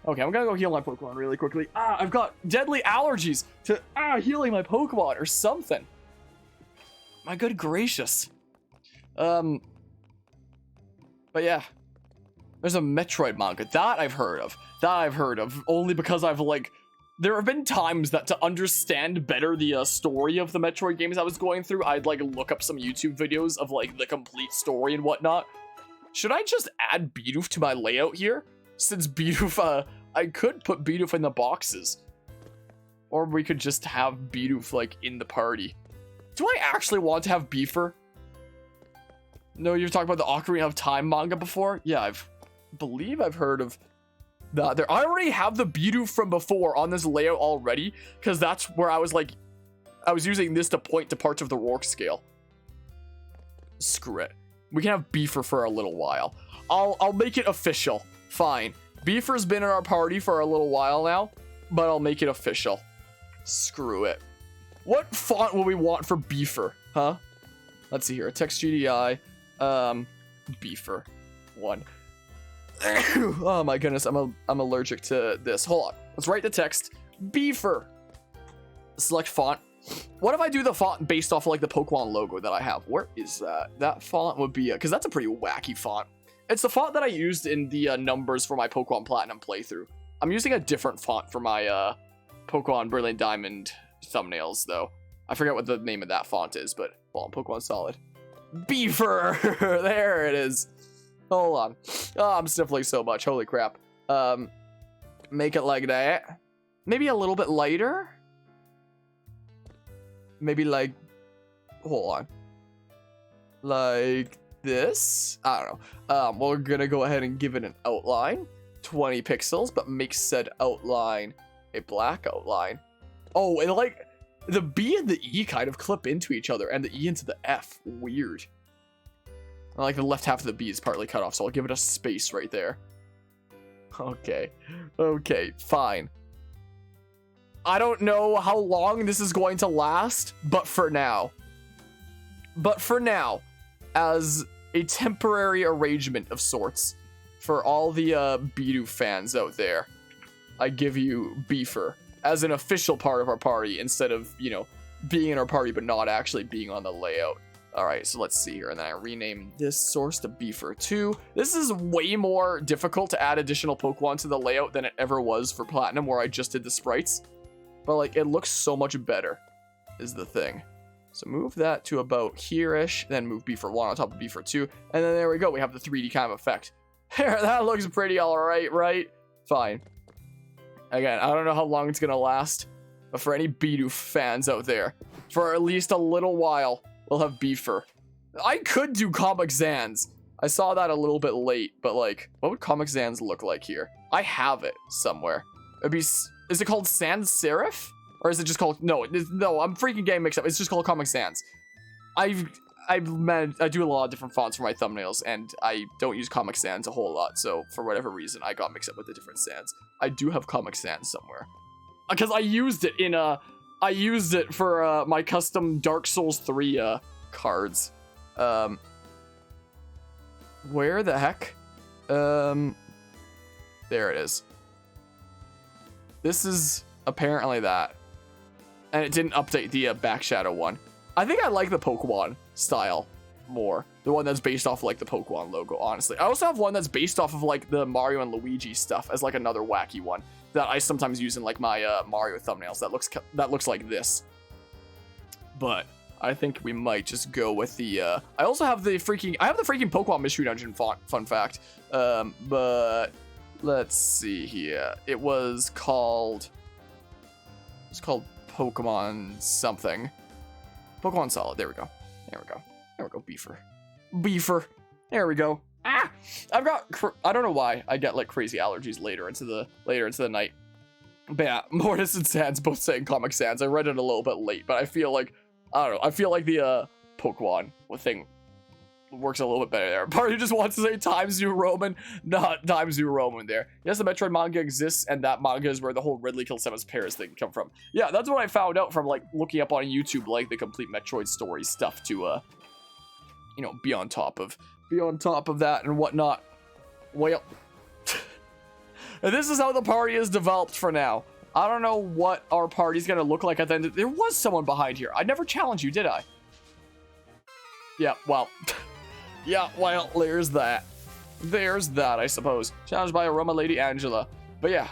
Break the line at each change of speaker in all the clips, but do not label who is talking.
Okay, I'm gonna go heal my Pokemon really quickly. I've got deadly allergies to healing my Pokemon or something. My good gracious. But yeah. There's a Metroid manga. That I've heard of. Only because I've, like... There have been times that to understand better the story of the Metroid games I was going through, I'd, like, look up some YouTube videos of, like, the complete story and whatnot. Should I just add Bidoof to my layout here? Since Bidoof, I could put Bidoof in the boxes. Or we could just have Bidoof, like, in the party. Do I actually want to have Beefer? No, you've talked about the Ocarina of Time manga before? Yeah, I believe I've heard of that. There, I already have the Bidoof from before on this layout already, because that's where I was, like, I was using this to point to parts of the Rourke scale. Screw it. We can have Beefer for a little while. I'll make it official. Fine. Beefer's been in our party for a little while now, but I'll make it official. Screw it. What font will we want for Beefer, huh? Let's see here. Text GDI. Beefer. 1. Oh my goodness, I'm allergic to this. Hold on. Let's write the text. Beefer. Select font. What if I do the font based off of, like, the Pokemon logo that I have? Where is that? That font would be, because that's a pretty wacky font. It's the font that I used in the numbers for my Pokemon Platinum playthrough. I'm using a different font for my Pokemon Brilliant Diamond thumbnails, though. I forget what the name of that font is, but well, Pokemon Solid. Beefer! There it is. Hold on. Oh, I'm sniffling so much. Holy crap. Make it like that. Maybe a little bit lighter? Maybe like... Hold on. Like this? I don't know. We're gonna go ahead and give it an outline. 20 pixels, but make said outline a black outline. Oh, and like... The B and the E kind of clip into each other, and the E into the F. Weird. Like the left half of the B is partly cut off, so I'll give it a space right there. Okay. Okay, fine. I don't know how long this is going to last, but for now. As a temporary arrangement of sorts, for all the Bidoof fans out there, I give you Beefer as an official part of our party instead of, you know, being in our party but not actually being on the layout. Alright, so let's see here. And then I rename this source to Beefer 2. This is way more difficult to add additional Pokemon to the layout than it ever was for Platinum, where I just did the sprites. But, like, it looks so much better, is the thing. So move that to about here-ish, then move Beefer 1 on top of Beefer 2. And then there we go, we have the 3D kind of effect. That looks pretty alright, right? Fine. Again, I don't know how long it's gonna last, but for any Bidoof fans out there, for at least a little while, we'll have Beefer. I could do Comic Sans. I saw that a little bit late, but like, what would Comic Sans look like here? I have it somewhere. It'd be, is it called Sans Serif? Or is it just called, no, I'm freaking getting mixed up. It's just called Comic Sans. I do a lot of different fonts for my thumbnails, and I don't use Comic Sans a whole lot, so for whatever reason, I got mixed up with the different Sans. I do have Comic Sans somewhere. Because I used it in, I used it for, my custom Dark Souls 3, cards. Where the heck? There it is. This is apparently that. And it didn't update the, back shadow one. I think I like the Pokemon style more. The one that's based off, like, the Pokemon logo, honestly. I also have one that's based off of, like, the Mario and Luigi stuff as, like, another wacky one that I sometimes use in, like, my Mario thumbnails. That looks like this. But I think we might just go with the, I also have the freaking Pokemon Mystery Dungeon font, fun fact. But let's see here. It was called Pokemon something. Pokemon Solid. There we go. Beefer. There we go. I've got, I don't know why I get like crazy allergies later into the night. But yeah, Mortis and Sans both saying Comic Sans. I read it a little bit late, but I feel like, I don't know, I feel like the Pokemon thing works a little bit better there. Party just wants to say Times New Roman, not Times New Roman there. Yes, the Metroid manga exists, and that manga is where the whole Ridley kills Samus Paris thing come from. Yeah, that's what I found out from, like, looking up on YouTube, like, the complete Metroid story stuff to, you know, be on top of that and whatnot. Well, And this is how the party is developed for now. I don't know what our party's gonna look like at the end. There was someone behind here. I never challenged you, did I? Yeah, well. Yeah, well, there's that. There's that, I suppose. Challenged by Aroma Lady Angela. But yeah,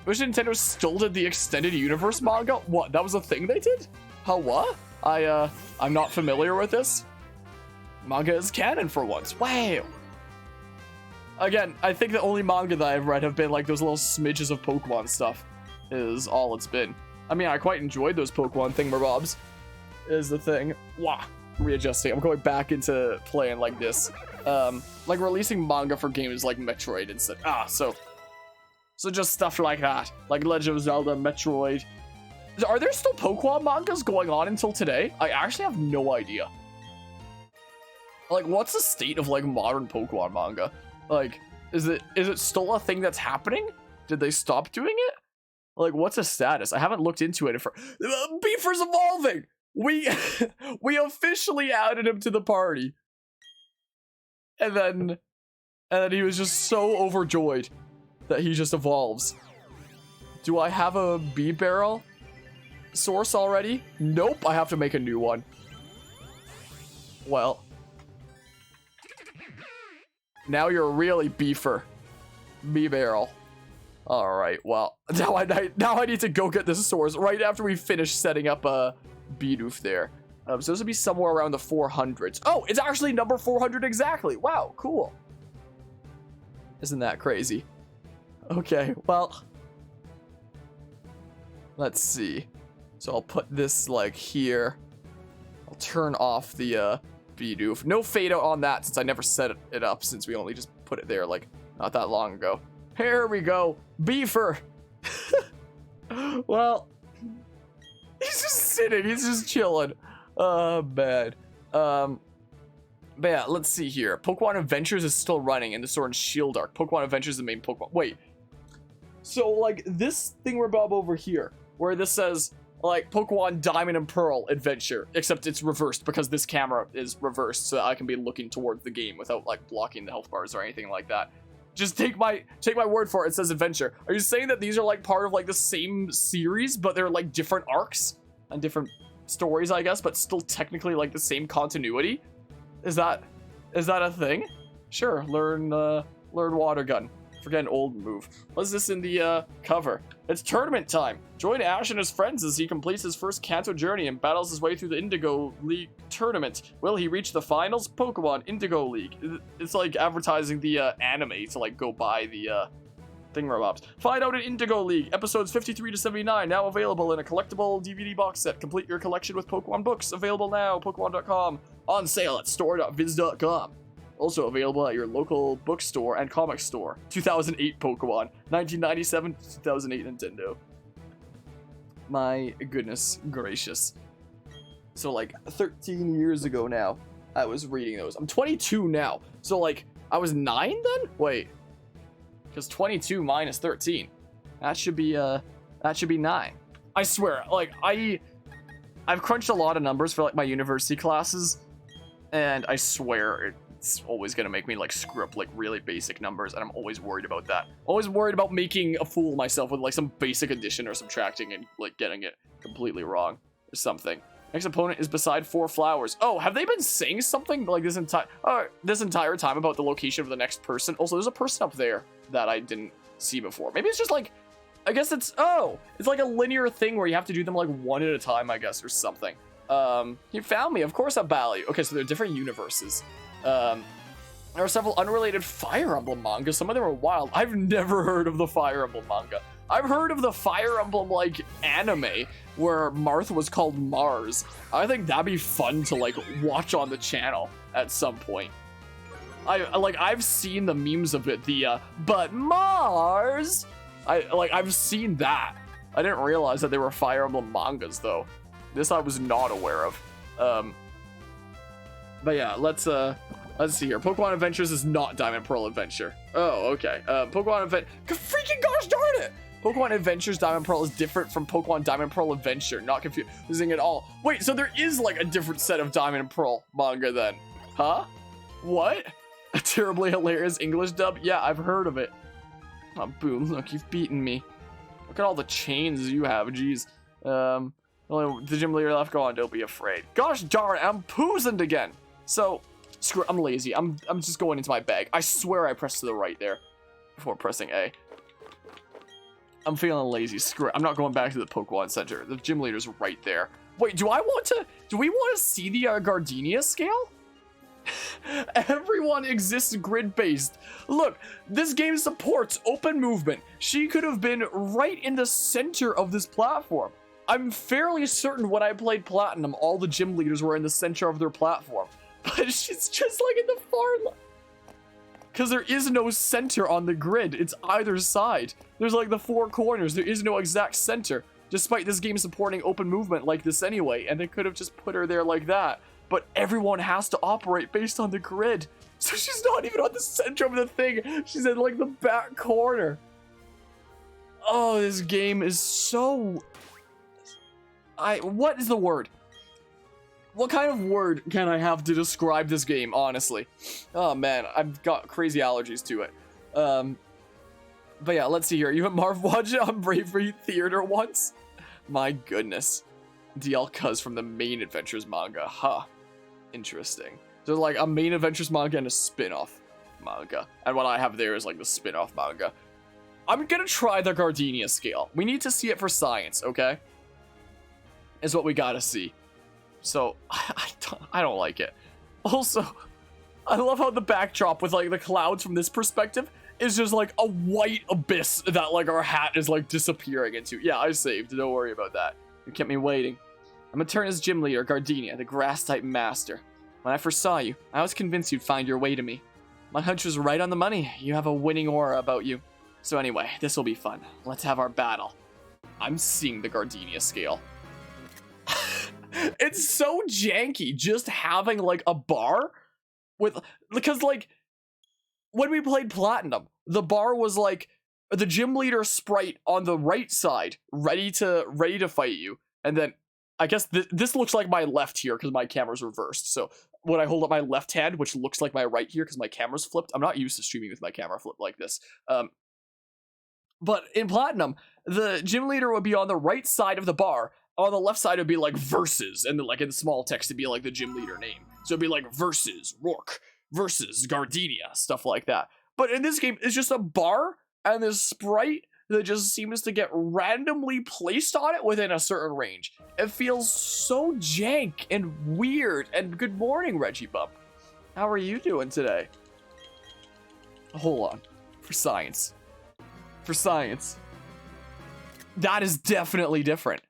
wish Nintendo still did the extended universe manga? What, that was a thing they did? Huh, what? I'm not familiar with this. Manga is canon for once. Wow. Again, I think the only manga that I've read have been like those little smidges of Pokemon stuff. Is all it's been. I mean, I quite enjoyed those Pokemon thingamabobs. Is the thing. Wah. Readjusting. I'm going back into playing like this. Like releasing manga for games like Metroid instead. So just stuff like that. Like Legend of Zelda, Metroid. Are there still Pokemon mangas going on until today? I actually have no idea. Like, what's the state of like modern Pokemon manga? Like, is it still a thing that's happening? Did they stop doing it? Like, what's the status? I haven't looked into it for Beefer's evolving. We officially added him to the party. And then he was just so overjoyed that he just evolves. Do I have a bee barrel source already? Nope, I have to make a new one. Well, now you're really Beefer. Bee barrel. All right, well, now I need to go get this source right after we finish setting up a Bidoof there. So this would be somewhere around the 400s. Oh, it's actually number 400 exactly. Wow, cool. Isn't that crazy? Okay, well, let's see. So I'll put this like here. I'll turn off the Bidoof. No fade out on that since I never set it up since we only just put it there like not that long ago. Here we go, Beefer. Well, he's just sitting, he's just chilling. Bad. But yeah, let's see here. Pokemon Adventures is still running in the Sword and Shield arc. Pokemon Adventures is the main Pokemon. Wait. So like this thingamabob over here, where this says like Pokemon Diamond and Pearl Adventure, except it's reversed because this camera is reversed so that I can be looking towards the game without like blocking the health bars or anything like that. Just take my word for it. It says adventure. Are you saying that these are like part of like the same series, but they're like different arcs and different stories, I guess, but still technically like the same continuity? Is that a thing? Sure. Learn water gun. Forget an old move. What's this in the cover? It's tournament time. Join Ash and his friends as he completes his first Kanto journey and battles his way through the Indigo League tournament. Will he reach the finals? Pokemon Indigo League. It's like advertising the anime to like go buy the thingamabobs. Find out in Indigo League. Episodes 53 to 79 now available in a collectible DVD box set. Complete your collection with Pokemon books. Available now. Pokemon.com. On sale at store.viz.com. Also available at your local bookstore and comic store. 2008 Pokemon. 1997 to 2008 Nintendo. My goodness gracious. So like 13 years ago now, I was reading those. I'm 22 now. So like, I was 9 then? Wait. Because 22 minus 13. That should be 9. I swear, like, I've crunched a lot of numbers for like my university classes. And I swear it's always gonna make me like screw up like really basic numbers, and I'm always worried about that. Always worried about making a fool of myself with like some basic addition or subtracting and like getting it completely wrong or something. Next opponent is beside 4 flowers. Oh, have they been saying something like this entire time about the location of the next person? Also, there's a person up there that I didn't see before. Maybe it's just like, I guess it's like a linear thing where you have to do them like one at a time, I guess, or something. You found me, of course I value. Okay, so they're different universes. There are several unrelated Fire Emblem mangas. Some of them are wild. I've never heard of the Fire Emblem manga. I've heard of the Fire Emblem, like, anime, where Marth was called Mars. I think that'd be fun to, like, watch on the channel at some point. I've seen the memes of it, but Mars! I've seen that. I didn't realize that they were Fire Emblem mangas, though. This I was not aware of. But yeah, let's see here. Pokemon Adventures is not Diamond Pearl Adventure. Oh, okay. Pokemon freaking gosh darn it! Pokemon Adventures Diamond Pearl is different from Pokemon Diamond Pearl Adventure. Not confusing at all. Wait, so there is like a different set of Diamond and Pearl manga then? Huh? What? A terribly hilarious English dub? Yeah, I've heard of it. Oh, boom, look, you've beaten me. Look at all the chains you have, jeez. Only the gym leader left, go on, don't be afraid. Gosh darn, I'm poisoned again. So, screw it, I'm lazy. I'm just going into my bag. I swear I pressed to the right there before pressing A. I'm feeling lazy, screw it. I'm not going back to the Pokemon Center. The gym leader's right there. Wait, do we want to see the Gardenia scale? Everyone exists grid-based. Look, this game supports open movement. She could have been right in the center of this platform. I'm fairly certain when I played Platinum, all the gym leaders were in the center of their platform. But she's just like in the far left. Because there is no center on the grid. It's either side. There's like the four corners. There is no exact center. Despite this game supporting open movement like this anyway. And they could have just put her there like that. But everyone has to operate based on the grid. So she's not even on the center of the thing. She's in like the back corner. Oh, this game is so... What is the word? What kind of word can I have to describe this game, honestly? Oh man, I've got crazy allergies to it. But yeah, let's see here. You and Marv watched it on Bravery Theater once? My goodness. The ILCAs from the main Adventures manga, huh? Interesting. There's like a main Adventures manga and a spin-off manga. And what I have there is like the spin-off manga. I'm gonna try the Gardenia scale. We need to see it for science, okay? Is what we gotta see. So, I don't like it. Also, I love how the backdrop with like the clouds from this perspective is just like a white abyss that like our hat is like disappearing into. Yeah, I saved. Don't worry about that. You kept me waiting. I'm Eterna's gym leader, Gardenia, the grass-type master. When I first saw you, I was convinced you'd find your way to me. My hunch was right on the money. You have a winning aura about you. So anyway, this will be fun. Let's have our battle. I'm seeing the Gardenia scale. It's so janky just having like a bar with, because like when we played Platinum, the bar was like the gym leader sprite on the right side, ready to fight you. And then I guess this looks like my left here because my camera's reversed. So when I hold up my left hand, which looks like my right here because my camera's flipped, I'm not used to streaming with my camera flipped like this. But in Platinum, the gym leader would be on the right side of the bar. On the left side, it would be like versus, and then like in small text, it'd be like the gym leader name. So it'd be like versus Rourke, versus Gardenia, stuff like that. But in this game, it's just a bar and this sprite that just seems to get randomly placed on it within a certain range. It feels so jank and weird. And good morning, Reggie Bump. How are you doing today? Hold on. For science. For science. That is definitely different.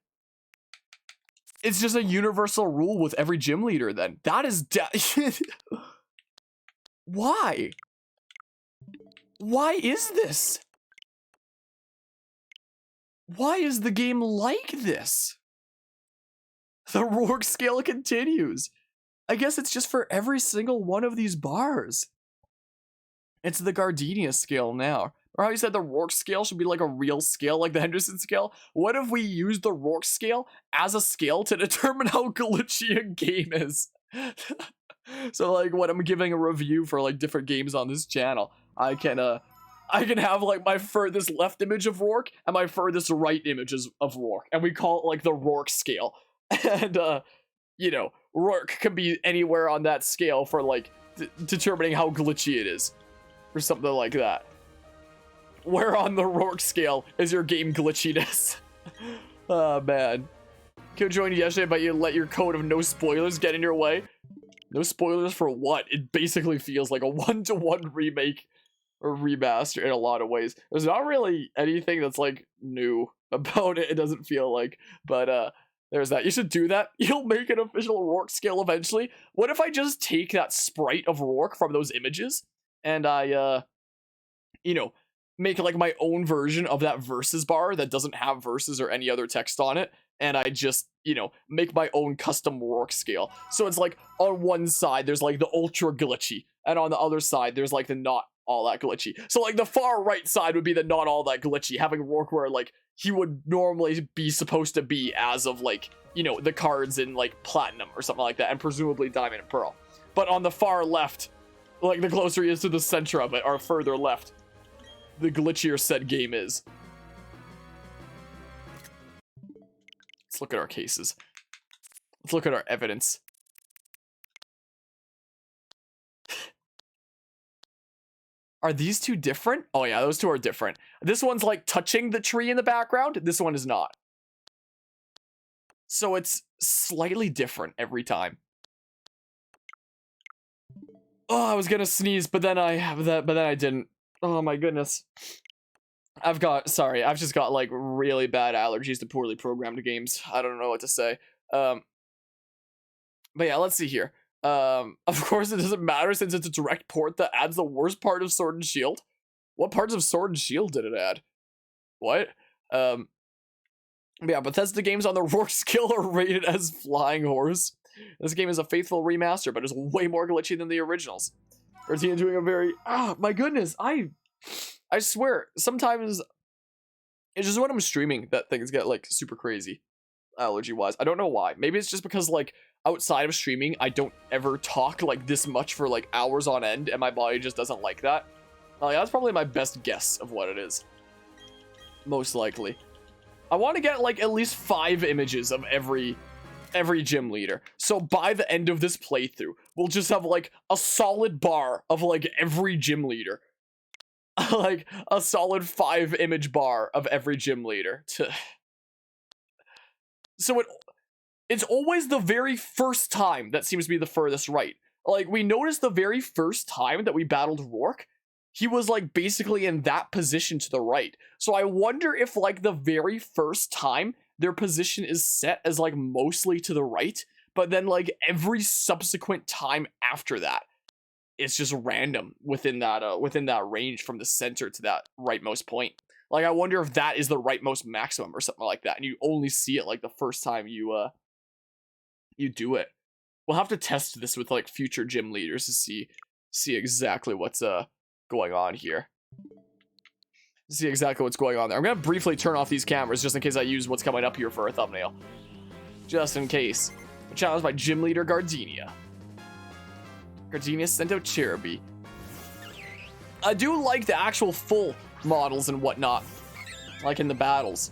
It's just a universal rule with every gym leader then. That is Why? Why is this? Why is the game like this? The Rourke scale continues. I guess it's just for every single one of these bars. It's the Gardenia scale now. Or how you said the Rourke scale should be like a real scale, like the Henderson scale. What if we use the Rourke scale as a scale to determine how glitchy a game is? So like when I'm giving a review for like different games on this channel, I can have like my furthest left image of Rourke and my furthest right images of Rourke, and we call it like the Rourke scale. And you know, Rourke can be anywhere on that scale for like determining how glitchy it is, or something like that. Where on the Rourke scale is your game glitchiness? Oh man. Kid joined yesterday, but you let your code of no spoilers get in your way. No spoilers for what? It basically feels like a one-to-one remake or remaster in a lot of ways. There's not really anything that's like new about it. It doesn't feel like, but there's that. You should do that. You'll make an official Rourke scale eventually. What if I just take that sprite of Rourke from those images and I, you know, make like my own version of that versus bar that doesn't have verses or any other text on it, and I just, you know, make my own custom Rourke scale. So it's like on one side there's like the ultra glitchy, and on the other side there's like the not all that glitchy. So like the far right side would be the not all that glitchy, having Rourke where like he would normally be supposed to be as of like, you know, the cards in like Platinum or something like that, and presumably Diamond and Pearl. But on the far left, like the closer he is to the center of it, or further left, the glitchier said game is. Let's look at our cases. Let's look at our evidence. Are these two different? Oh yeah, those two are different. This one's like touching the tree in the background. This one is not. So it's slightly different every time. Oh, I was gonna sneeze, but then I didn't. Oh my goodness. I've just got like really bad allergies to poorly programmed games. I don't know what to say. But yeah, let's see here. Of course it doesn't matter since it's a direct port that adds the worst part of Sword and Shield. What parts of Sword and Shield did it add? What? Yeah, Bethesda games on the Roar skill are rated as Flying Horse. This game is a faithful remaster, but is way more glitchy than the originals. Gardenia doing a very... my goodness, I swear, sometimes it's just when I'm streaming that things get, like, super crazy, allergy-wise. I don't know why. Maybe it's just because, like, outside of streaming, I don't ever talk, like, this much for, like, hours on end, and my body just doesn't like that. Like, that's probably my best guess of what it is. Most likely. I want to get, like, at least 5 images of every gym leader. So by the end of this playthrough, we'll just have, like, a solid bar of, like, every gym leader. Like, a solid 5 image bar of every gym leader. So it's always the very first time that seems to be the furthest right. Like, we noticed the very first time that we battled Rourke, he was, like, basically in that position to the right. So I wonder if, like, the very first time their position is set as, like, mostly to the right, but then, like, every subsequent time after that, it's just random within that range from the center to that rightmost point. Like, I wonder if that is the rightmost maximum or something like that, and you only see it, like, the first time you do it. We'll have to test this with, like, future gym leaders to see exactly what's going on here. See exactly what's going on there. I'm gonna briefly turn off these cameras just in case I use what's coming up here for a thumbnail. Just in case. I'm challenged by gym leader Gardenia. Gardenia sent out Cherubi. I do like the actual full models and whatnot, like in the battles.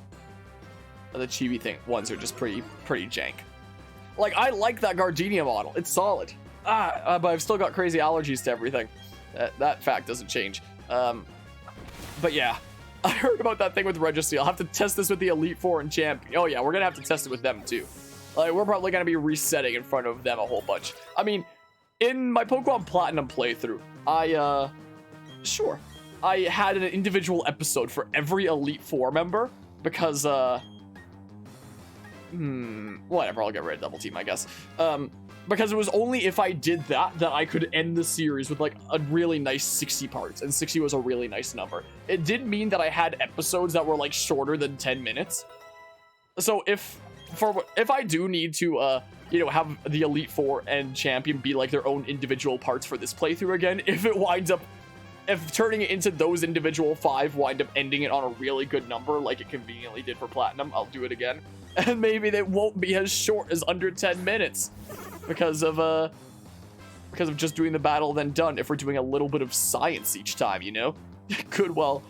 The chibi thing ones are just pretty jank. Like, I like that Gardenia model. It's solid. But I've still got crazy allergies to everything. That fact doesn't change. But yeah, I heard about that thing with Registry. I'll have to test this with the Elite Four and Champion. Oh yeah, we're gonna have to test it with them too. Like, we're probably gonna be resetting in front of them a whole bunch. I mean, in my Pokemon Platinum playthrough, I had an individual episode for every Elite Four member because, whatever, I'll get rid of Double Team, I guess. Because it was only if I did that I could end the series with, like, a really nice 60 parts, and 60 was a really nice number. It did mean that I had episodes that were, like, shorter than 10 minutes. So if I do need to, you know, have the Elite Four and Champion be, like, their own individual parts for this playthrough again, if turning it into those individual 5 wind up ending it on a really good number, like it conveniently did for Platinum, I'll do it again. And maybe they won't be as short as under 10 minutes. Because of just doing the battle then done. If we're doing a little bit of science each time, you know, could well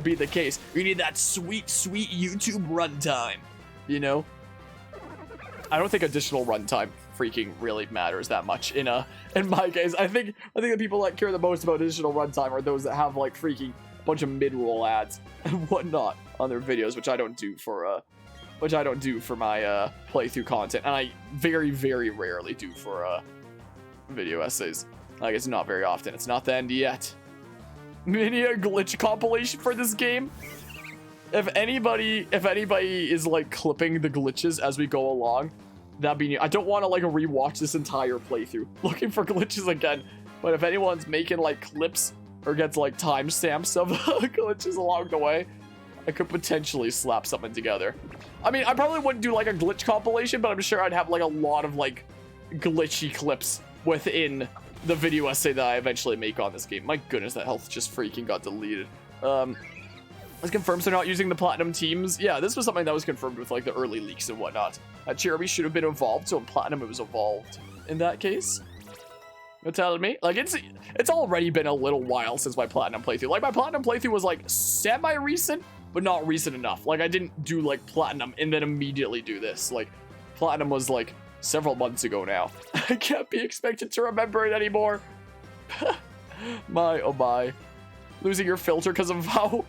be the case. We need that sweet YouTube runtime, you know. I don't think additional runtime freaking really matters that much in my case. I think the people that care the most about additional runtime are those that have, like, freaking bunch of mid-roll ads and whatnot on their videos, which I don't do for my playthrough content, and I very, very rarely do for video essays. Like, it's not very often. It's not the end yet. Mini a glitch compilation for this game. If anybody is, like, clipping the glitches as we go along, that'd be new. I don't want to, like, rewatch this entire playthrough looking for glitches again. But if anyone's making, like, clips or gets, like, timestamps of glitches along the way, I could potentially slap something together. I mean, I probably wouldn't do, like, a glitch compilation, but I'm sure I'd have, like, a lot of, like, glitchy clips within the video essay that I eventually make on this game. My goodness, that health just freaking got deleted. Let's confirm they're not using the Platinum teams. Yeah, this was something that was confirmed with, like, the early leaks and whatnot. Cherubi should have been evolved, so in Platinum it was evolved in that case. You're telling me? Like, it's already been a little while since my Platinum playthrough. Like, my Platinum playthrough was, like, semi-recent, but not recent enough. Like, I didn't do, like, Platinum and then immediately do this. Like, Platinum was, like, several months ago now. I can't be expected to remember it anymore. My, oh my. Losing your filter because of how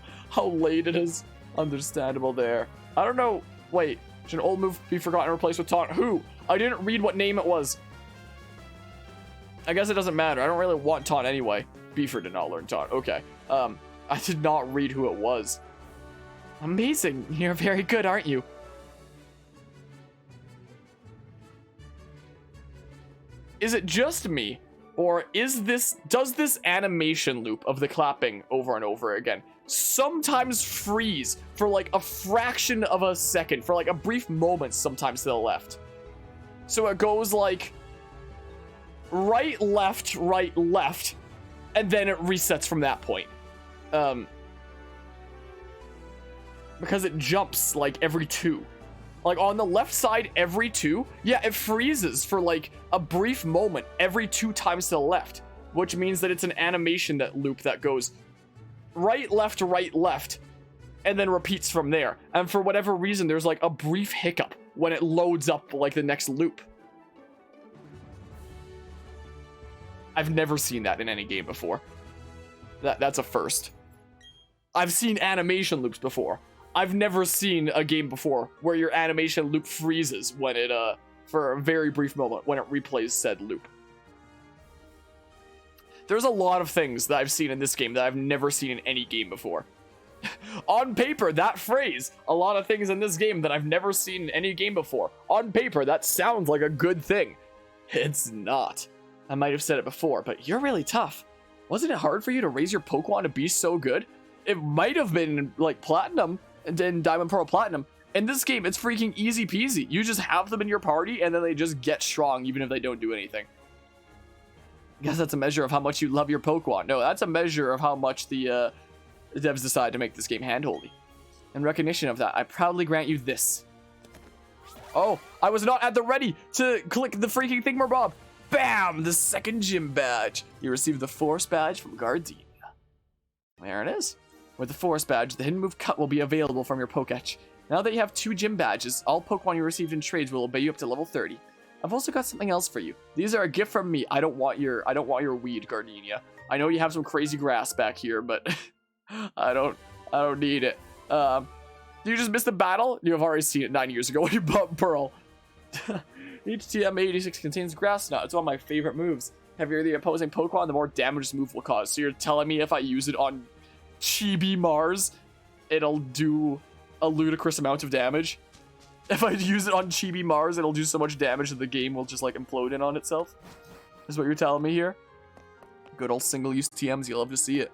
late it is. Understandable there. I don't know. Wait, should an old move be forgotten and replaced with taunt? Who? I didn't read what name it was. I guess it doesn't matter. I don't really want taunt anyway. Beefer did not learn taunt. Okay. I did not read who it was. Amazing. You're very good, aren't you? Is it just me? Or does this animation loop of the clapping over and over again sometimes freeze for like a fraction of a second, for like a brief moment sometimes to the left? So it goes like right, left, and then it resets from that point. Because it jumps like every 2. Like on the left side every 2, yeah, it freezes for like a brief moment every 2 times to the left, which means that it's an animation loop that goes right, left, and then repeats from there. And for whatever reason, there's like a brief hiccup when it loads up like the next loop. I've never seen that in any game before. That's a first. I've seen animation loops before. I've never seen a game before where your animation loop freezes when it, for a very brief moment, when it replays said loop. There's a lot of things that I've seen in this game that I've never seen in any game before. On paper, that phrase, a lot of things in this game that I've never seen in any game before. On paper, that sounds like a good thing. It's not. I might have said it before, but you're really tough. Wasn't it hard for you to raise your Pokemon to be so good? It might have been like Platinum, and then Diamond, Pearl, Platinum. In this game, it's freaking easy peasy. You just have them in your party, and then they just get strong, even if they don't do anything. I guess that's a measure of how much you love your Pokemon. No, that's a measure of how much the devs decide to make this game handholdy. In recognition of that, I proudly grant you this. Oh, I was not at the ready to click the freaking thingamabob. Bam! The second gym badge. You received the Force badge from Gardenia. There it is. With the Force badge, the hidden move cut will be available from your Poketch. Now that you have 2 gym badges, all Pokemon you received in trades will obey you up to level 30. I've also got something else for you. These are a gift from me. I don't want your weed, Gardenia. I know you have some crazy grass back here, but I don't need it. You just missed the battle? You have already seen it 9 years ago when you bought Pearl. Each TM86 contains Grass Knot. It's one of my favorite moves. Heavier the opposing Pokemon, the more damage this move will cause. So you're telling me if I use it on Chibi Mars, it'll do a ludicrous amount of damage? If I use it on Chibi Mars, it'll do so much damage that the game will just like implode in on itself? Is what you're telling me here? Good old single-use TMs, you love to see it.